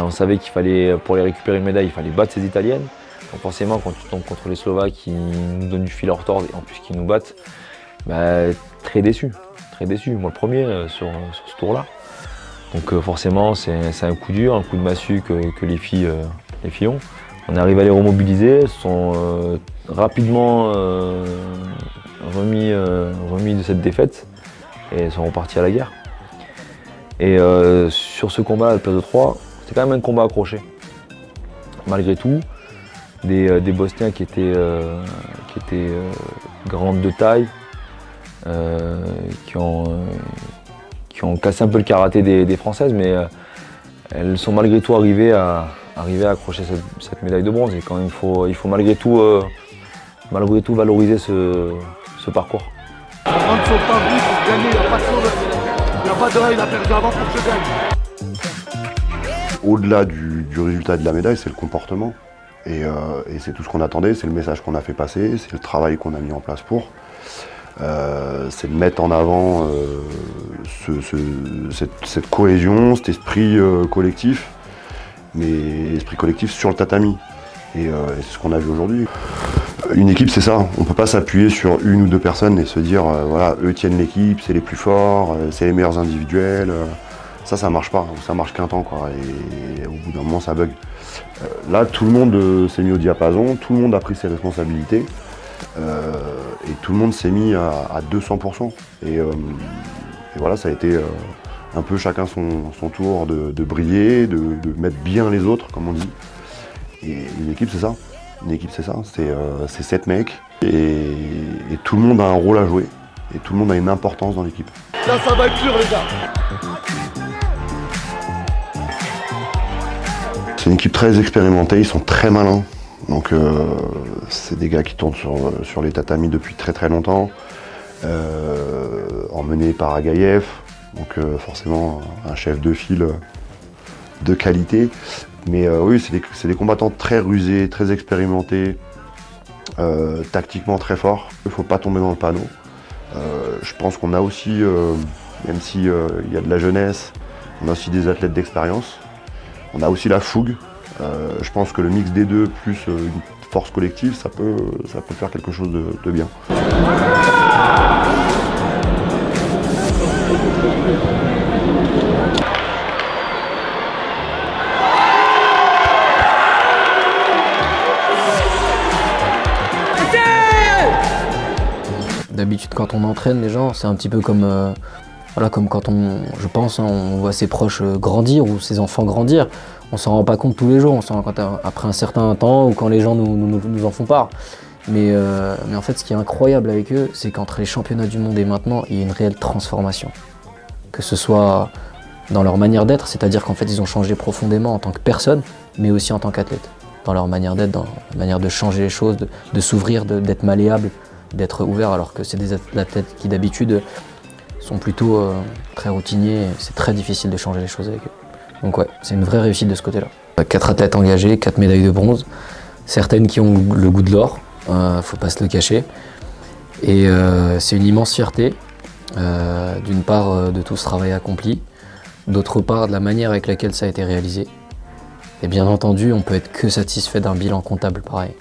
On savait qu'il fallait, pour aller récupérer une médaille, il fallait battre ces Italiennes. Donc forcément, quand tu tombes contre les Slovaques qui nous donnent du fil à retordre et en plus qui nous battent, bah, très déçu. Très déçu, moi le premier sur ce tour-là. Donc forcément, c'est un coup dur, un coup de massue que les filles ont. On arrive à les remobiliser, elles sont rapidement remis de cette défaite et elles sont reparties à la guerre. Et sur ce combat à la place de 3, c'était quand même un combat accroché. Malgré tout, des Bosniens qui étaient grandes de taille, qui ont cassé un peu le karaté des Françaises, mais elles sont malgré tout arrivées à accrocher cette médaille de bronze. Et quand il faut malgré tout valoriser ce parcours. Il faut prendre son temps de vie pour gagner, il n'y a pas de règle à perdre avant pour que je gagne. Au-delà du résultat de la médaille, c'est le comportement. Et c'est tout ce qu'on attendait, c'est le message qu'on a fait passer, c'est le travail qu'on a mis en place pour. C'est de mettre en avant cette cohésion, cet esprit collectif, mais esprit collectif sur le tatami. Et c'est ce qu'on a vu aujourd'hui. Une équipe, c'est ça. On ne peut pas s'appuyer sur une ou deux personnes et se dire voilà, eux tiennent l'équipe, c'est les plus forts, c'est les meilleurs individuels. Ça marche pas. Ça marche qu'un temps, quoi. Et au bout d'un moment, ça bug. Là, tout le monde s'est mis au diapason, tout le monde a pris ses responsabilités. Et tout le monde s'est mis à 200%. Et voilà, ça a été un peu chacun son tour de briller, de mettre bien les autres, comme on dit. Et une équipe, c'est ça. Une équipe, c'est ça. C'est 7 mecs. Et tout le monde a un rôle à jouer. Et tout le monde a une importance dans l'équipe. Là, ça va être dur, les gars. C'est une équipe très expérimentée, ils sont très malins. Donc c'est des gars qui tournent sur les tatamis depuis très très longtemps, emmenés par Agaïev, donc forcément un chef de file de qualité. Mais oui, c'est des combattants très rusés, très expérimentés, tactiquement très forts. Il ne faut pas tomber dans le panneau. Je pense qu'on a aussi, même s'il y a de la jeunesse, on a aussi des athlètes d'expérience. On a aussi la fougue. Je pense que le mix des deux plus une force collective, ça peut faire quelque chose de bien. D'habitude, quand on entraîne les gens, c'est un petit peu comme, comme quand je pense, on voit ses proches grandir ou ses enfants grandir. On s'en rend pas compte tous les jours, on s'en rend compte après un certain temps ou quand les gens nous en font part. Mais en fait, ce qui est incroyable avec eux, c'est qu'entre les championnats du monde et maintenant, il y a une réelle transformation. Que ce soit dans leur manière d'être, c'est-à-dire qu'en fait, ils ont changé profondément en tant que personne, mais aussi en tant qu'athlète. Dans leur manière d'être, dans la manière de changer les choses, de s'ouvrir, d'être malléable, d'être ouvert, alors que c'est des athlètes qui d'habitude sont plutôt très routiniers. C'est très difficile de changer les choses avec eux. Donc ouais, c'est une vraie réussite de ce côté-là. 4 athlètes engagés, 4 médailles de bronze, certaines qui ont le goût de l'or, faut pas se le cacher. Et c'est une immense fierté, d'une part de tout ce travail accompli, d'autre part de la manière avec laquelle ça a été réalisé. Et bien entendu, on peut être que satisfait d'un bilan comptable pareil.